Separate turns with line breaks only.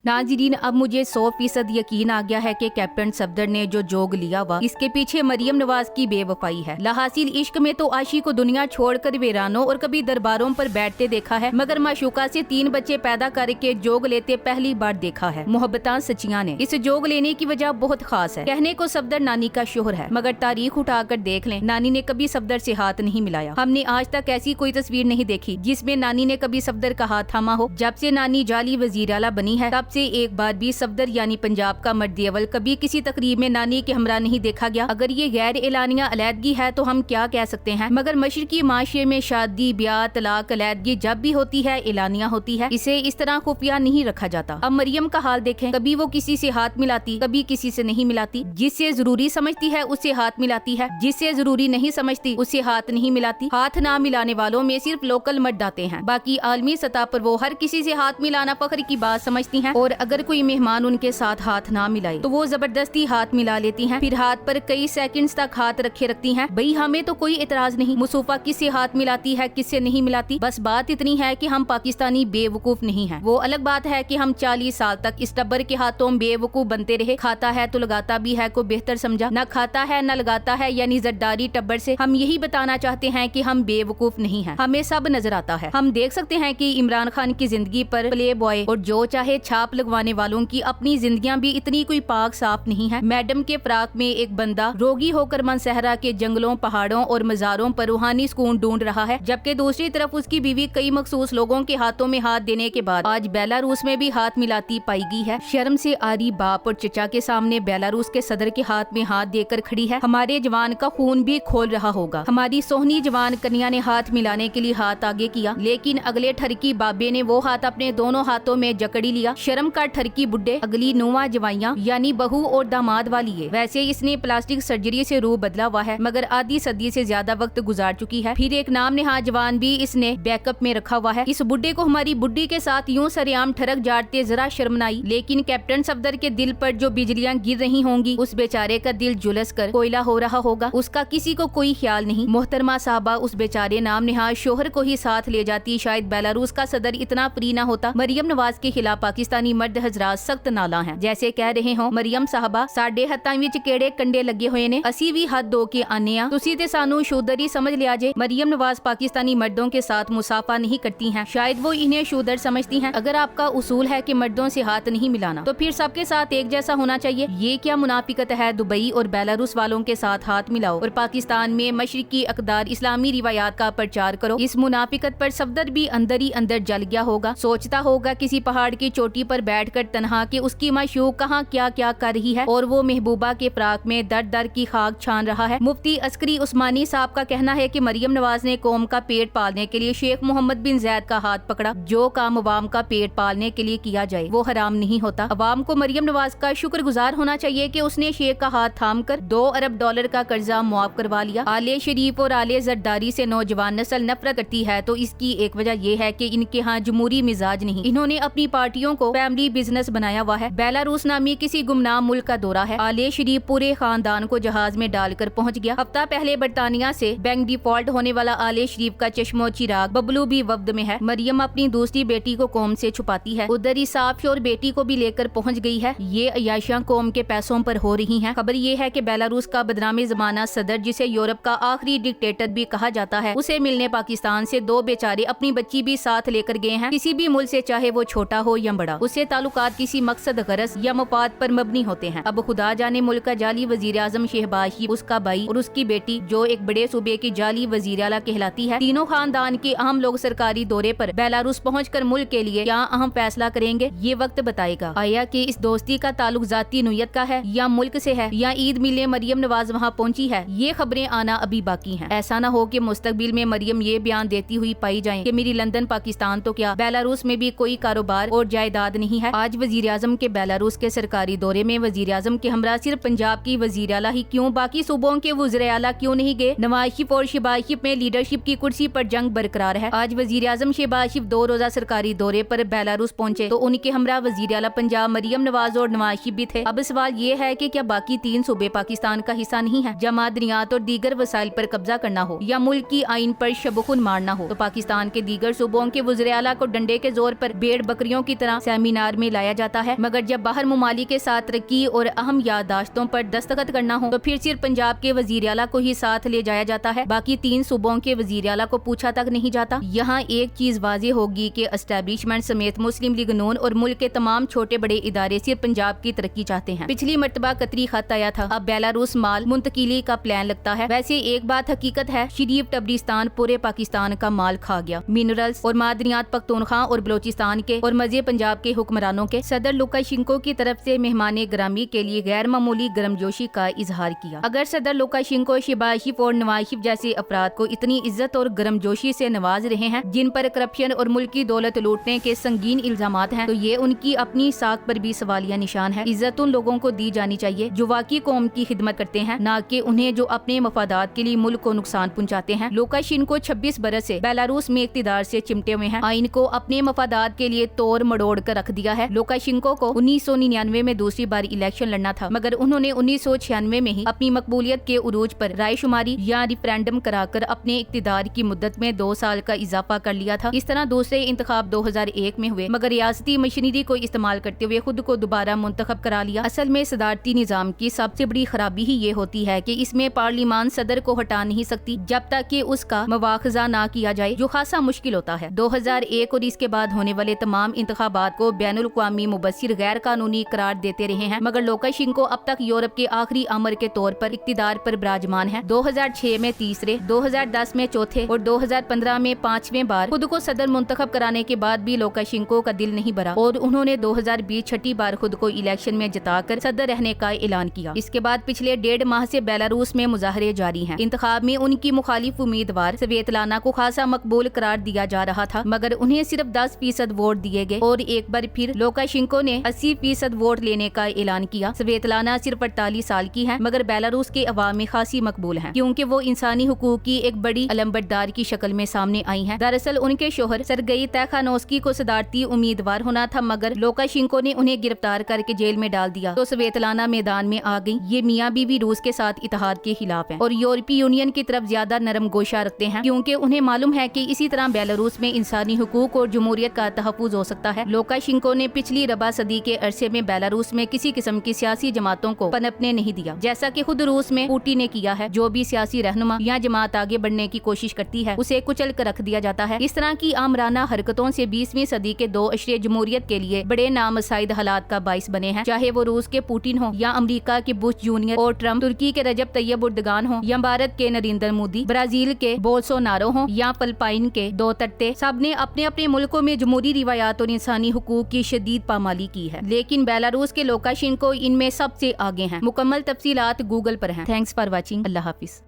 नाज़रीन, अब मुझे 100% यकीन आ गया है कि कैप्टन सफदर ने जो जोग लिया हुआ इसके पीछे मरियम नवाज की बेवफाई है। लाहासिल इश्क में तो आशी को दुनिया छोड़कर वीरानों और कभी दरबारों पर बैठते देखा है, मगर माशूका से 3 बच्चे पैदा करके जोग लेते पहली बार देखा है। मोहब्बतां सचियां ने इस जोग लेने की वजह बहुत खास है। कहने को सफदर नानी का शोहर है, मगर तारीख उठाकर देख लें, नानी ने कभी सफदर से हाथ नहीं मिलाया। हमने आज तक ऐसी कोई तस्वीर नहीं देखी जिसमें नानी ने कभी सफदर का हाथ थामा हो। जब से नानी जाली वजीर आला बनी है तब से एक बार भी सफदर यानी पंजाब का मर्द अव्वल कभी किसी तकरीब में नानी के हमरा नहीं देखा गया। अगर ये गैर एलानिया अलैदगी है तो हम क्या कह सकते हैं, मगर मशरकी माशरे में शादी, ब्याह, तलाक, अलैदगी जब भी होती है एलानिया होती है, इसे इस तरह खुफिया नहीं रखा जाता। अब मरियम का हाल देखें, कभी वो किसी से हाथ मिलाती, कभी किसी से नहीं मिलाती। जिससे जरूरी समझती है उससे हाथ मिलाती है, जिससे जरूरी नहीं समझती उससे हाथ नहीं मिलाती। हाथ ना मिलाने वालों में सिर्फ लोकल मर्द आते हैं, बाकी आलमी सतह पर वो हर किसी से हाथ मिलाना फख्र की बात समझती हैं। और अगर कोई मेहमान उनके साथ हाथ ना मिलाए तो वो जबरदस्ती हाथ मिला लेती हैं, फिर हाथ पर कई सेकंड्स तक हाथ रखे रखती हैं। भाई हमें तो कोई एतराज नहीं, मुसफ़ा किससे हाथ मिलाती है किससे नहीं मिलाती, बस बात इतनी है कि हम पाकिस्तानी बेवकूफ नहीं हैं। वो अलग बात है कि हम 40 साल तक इस टब्बर के हाथों बेवकूफ बनते रहे। खाता है तो लगाता भी है को बेहतर समझा, न खाता है न लगाता है, यानी जरदारी टब्बर से हम यही बताना चाहते हैं कि हम बेवकूफ नहीं हैं। हमें सब नजर आता है। हम देख सकते हैं कि इमरान खान की जिंदगी पर प्ले बॉय और जो चाहे छाप लगवाने वालों की अपनी जिंदगियां भी इतनी कोई पाक साफ नहीं है। मैडम के फ्राक में एक बंदा रोगी होकर मनसहरा के जंगलों, पहाड़ों और मज़ारों पर रूहानी सुकून ढूंढ रहा है, जबकि दूसरी तरफ उसकी बीवी कई मखसूस लोगों के हाथों में हाथ देने के बाद आज बेलारूस में भी हाथ मिलाती पाई गई है। शर्म से आरी बाप और चचा के सामने बेलारूस के सदर के हाथ में हाथ देकर खड़ी है। हमारे जवान का खून भी खोल रहा होगा। हमारी सोहनी जवान कन्या ने हाथ मिलाने के लिए हाथ आगे किया, लेकिन अगले ठरकी बाबे ने वो हाथ अपने दोनों हाथों में जकड़ी लिया। शर्म का ठरकी बुड्ढे अगली नुआ जवाइयां यानी बहू और दामाद वाली है। वैसे इसने प्लास्टिक सर्जरी से रूह बदला हुआ है, मगर आधी सदी से ज्यादा वक्त गुजार चुकी है। फिर एक नाम नेहा जवान भी इसने बैकअप में रखा हुआ है। इस बुड्ढे को हमारी बुड्ढी के साथ यूं सरेआम ठरक जाटते जरा शर्म न आई, लेकिन कैप्टन सफदर के दिल पर जो बिजलियां गिर रही होंगी उस बेचारे का दिल जुलस कर कोयला हो रहा होगा। उसका किसी को कोई ख्याल नहीं। मोहतरमा साहबा उस बेचारे नाम नेहा शोहर को ही साथ ले जाती, शायद बेलारूस का सदर इतना फ्री ना होता। मरियम नवाज के खिलाफ पाकिस्तानी मर्द हजरात सख्त नाला हैं। जैसे कह रहे हो, मरियम साहबा साडे हत्थां विच केड़े कंडे लगे हुए ने, असी भी हद दो के आने आ, तुसी ते सानू शूदर ही समझ लिया जे। मरियम नवाज पाकिस्तानी मर्दों के साथ मुसाफा नहीं करती हैं, शायद वो इन्हें शूदर समझती हैं। अगर आपका उसूल है कि मर्दों से हाथ नहीं मिलाना तो फिर सबके साथ एक जैसा होना चाहिए। ये क्या मुनाफिकत है, दुबई और बेलारूस वालों के साथ हाथ मिलाओ और पाकिस्तान में मशरिकी अकदार इस्लामी रिवायात का प्रचार करो। इस मुनाफिकत पर सफदर भी अंदर ही अंदर जल गया होगा। सोचता होगा किसी पहाड़ की चोटी पर बैठकर तन्हा कि उसकी माशूक कहाँ क्या क्या कर रही है और वो महबूबा के फ्राक में दर दर की खाक छान रहा है। मुफ्ती अस्करी उस्मानी साहब का कहना है कि मरियम नवाज ने कौम का पेट पालने के लिए शेख मोहम्मद बिन जैद का हाथ पकड़ा। जो काम अवाम का पेट पालने के लिए किया जाए वो हराम नहीं होता। अवाम को मरियम नवाज का शुक्रगुजार होना चाहिए कि उसने शेख का हाथ थाम कर $2 अरब का कर्जा मुआफ करवा लिया। आले शरीफ और आले जरदारी से नौजवान नस्ल नफरत करती है तो इसकी एक वजह यह है कि इनके यहाँ जमहूरी मिजाज नहीं। इन्होंने अपनी पार्टियों को फैमिली बिजनेस बनाया हुआ है। बेलारूस नामी किसी गुमनाम मुल्क का दौरा है। आले शरीफ पूरे खानदान को जहाज में डालकर पहुंच गया। हफ्ता पहले बरतानिया से बैंक डिफॉल्ट होने वाला आले शरीफ का चश्मो चिराग बबलू भी वफ्द में है। मरियम अपनी दूसरी बेटी को कौम से छुपाती है, उधर ही साफशोर बेटी को भी लेकर पहुंच गई है। ये अयाशियां कौम के पैसों पर हो रही हैं। खबर ये है कि बेलारूस का बदनामी जमाना सदर, जिसे यूरोप का आखिरी डिक्टेटर भी कहा जाता है, उसे मिलने पाकिस्तान से 2 बेचारे अपनी बच्ची भी साथ लेकर गए हैं। किसी भी मुल्क से चाहे वो छोटा हो या बड़ा, उससे ताल्लुकात किसी मकसद, गरज या मफाद पर मबनी होते हैं। अब खुदा जाने मुल्क का जाली वजीर आजम शहबाज शरीफ, उसका भाई और उसकी बेटी जो एक बड़े सूबे की जाली वजीर आला कहलाती है, तीनों खानदान के अहम लोग सरकारी दौरे पर बेलारूस पहुंचकर मुल्क के लिए क्या अहम फैसला करेंगे, ये वक्त बताएगा। आया कि इस दोस्ती का ताल्लुक जाती नुयत का है या मुल्क से है या ईद मिलने मरियम नवाज वहाँ पहुंची है, ये खबरें आना अभी बाकी हैं। ऐसा न हो कि मुस्तकबिल में मरियम ये बयान देती हुई पाई जाए कि मेरी लंदन पाकिस्तान तो क्या बेलारूस में भी कोई कारोबार और जायदाद नहीं है। आज वजीर आजम के बेलारूस के सरकारी दौरे में वजीर आजम के हमरा सिर्फ पंजाब की वजीर आला ही क्यों, बाकी सूबों के वज़ीर आला क्यों नहीं गए। नवाज शरीफ और शहबाज शरीफ में लीडरशिप की कुर्सी पर जंग बरकरार है। आज वजीर आजम शहबाज शरीफ 2 रोजा सरकारी दौरे पर बेलारूस पहुंचे तो उनके हमरा वजीर आला पंजाब मरियम नवाज और नवाज शरीफ भी थे। अब सवाल ये है कि क्या बाकी 3 सूबे पाकिस्तान का हिस्सा नहीं है। जब मादनियात और दीगर वसाइल पर कब्जा करना हो या मुल्क की आइन पर शबखुन मारना हो तो पाकिस्तान के दीगर सूबों के वज़ीर आला को डंडे के जोर पर भेड़ बकरियों की तरह मीनार में लाया जाता है, मगर जब बाहर ममालिक के साथ तरक्की और अहम याददाश्तों पर दस्तखत करना हो तो फिर सिर्फ पंजाब के वजीर आला को ही साथ ले जाया जाता है, बाकी 3 सूबों के वजीर आला को पूछा तक नहीं जाता। यहाँ एक चीज वाज़ेह होगी कि एस्टैब्लिशमेंट समेत मुस्लिम लीग नून और मुल्क के तमाम छोटे बड़े इदारे सिर्फ पंजाब की तरक्की चाहते हैं। पिछली मर्तबा कतरी खत आया था, अब बेलारूस माल मुंतकिली का प्लान लगता है। वैसे एक बात हकीकत है, शरीफ टबरिस्तान पूरे पाकिस्तान का माल खा गया। मिनरल्स और मादनियात पख्तूनख्वा और बलोचिस्तान के और मजे पंजाब के हुक्मरानों के। सदर लुकाशेंको की तरफ से मेहमान ग्रामी के लिए गैर मामूली गर्मजोशी का इजहार किया। अगर सदर लुकाशेंको शहबाज शरीफ और नवाज शरीफ जैसे अफराद को इतनी इज्जत और गर्मजोशी से नवाज रहे हैं, जिन पर करप्शन और मुल्की दौलत लूटने के संगीन इल्जामात हैं, तो ये उनकी अपनी साख पर भी सवालिया निशान है। इज्जत उन लोगों को दी जानी चाहिए जो वाकई कौम की खिदमत करते हैं, ना कि उन्हें जो अपने मफादात के लिए मुल्क को नुकसान पहुंचाते हैं। लुकाशेंको 26 बरस से बेलारूस में इक़्तिदार से चिमटे हुए हैं, आइन को अपने मफादात के लिए तोड़ मड़ोड़ कर रख दिया है। लुकाशेंको को 1999 में दूसरी बार इलेक्शन लड़ना था, मगर उन्होंने 1996 में ही अपनी मकबूलियत के उरूज पर रायशुमारी या रिफरेंडम कराकर अपने इक़्तिदार की मुद्दत में 2 साल का इजाफा कर लिया था। इस तरह दूसरे इंतखाब 2001 में हुए, मगर रियासती मशीनरी को इस्तेमाल करते हुए खुद को दोबारा मुंतखब करा लिया। असल में सदारती निजाम की सबसे बड़ी खराबी ही ये होती है कि इसमें पार्लिमान सदर को हटा नहीं सकती जब तक कि उसका मवाखजा ना किया जाए, जो खासा मुश्किल होता है। 2001 और इसके बाद होने वाले तमाम इंतखाबात को बैनुल अक़वामी मुबस्सिर गैर कानूनी करार देते रहे हैं, मगर लुकाशेंको अब तक यूरोप के आखिरी अमर के तौर पर इक़्तिदार पर विराजमान है। 2006 में तीसरे, 2010 में चौथे और 2015 में 5वें बार खुद को सदर मुंतखब कराने के बाद भी लुकाशेंको का दिल नहीं भरा और उन्होंने 2020 छठी बार खुद को इलेक्शन में जिताकर सदर रहने का ऐलान किया। इसके बाद पिछले 1.5 माह से बेलारूस में मुजाहरे जारी हैं। इंतखाब में उनकी मुखालिफ उम्मीदवार स्वेतलाना को खासा मकबूल करार दिया जा रहा था, मगर उन्हें सिर्फ 10% वोट दिए गए और एक बार फिर लुकाशेंको ने 80% वोट लेने का ऐलान किया। स्वेतलाना सिर्फ 48 साल की है, मगर बेलारूस के अवाम में खासी मकबूल है, क्योंकि वो इंसानी हुकूक की एक बड़ी अलंबरदार की शक्ल में सामने आई है। दरअसल उनके शोहर सरगई तैखानोस्की को सदारती उम्मीदवार होना था, मगर लुकाशेंको ने उन्हें गिरफ्तार करके जेल में डाल दिया, तो स्वेतलाना मैदान में आ गई। ये मियाँ बीवी रूस के साथ इत्तेहाद के खिलाफ हैं और यूरोपीय यूनियन की तरफ ज्यादा नरम गोशा रखते हैं, क्योंकि उन्हें मालूम है कि इसी तरह बेलारूस में इंसानी हुकूक और जमहूरियत का तहफ़्फ़ुज़ हो सकता है। लुकाशेंको ने पिछली रबा सदी के अरसे में बेलारूस में किसी किस्म की सियासी जमातों को पनपने नहीं दिया, जैसा कि खुद रूस में पुतिन ने किया है। जो भी सियासी रहनुमा या जमात आगे बढ़ने की कोशिश करती है, उसे कुचल कर रख दिया जाता है। इस तरह की आमराना हरकतों से 20वीं सदी के 2 अशरे जमहूरियत के लिए बड़े नामसाइद हालात का बाइस बने हैं, चाहे वो रूस के पुतिन हो या अमेरिका के बुश जूनियर और ट्रम्प, तुर्की के रजब तैयब उर्दगान हो या भारत के नरेंद्र मोदी, ब्राजील के बोल्सोनारो हो या फिलिपाइन के दुतर्ते, सब ने अपने अपने मुल्कों में जमहूरी रिवायात और इंसानी हुकूक की शदीद पामाली की है। लेकिन बेलारूस के लुकाशेंको इनमें सबसे आगे हैं। मुकम्मल तफसीलात गूगल पर हैं। Thanks for watching. Allah Hafiz.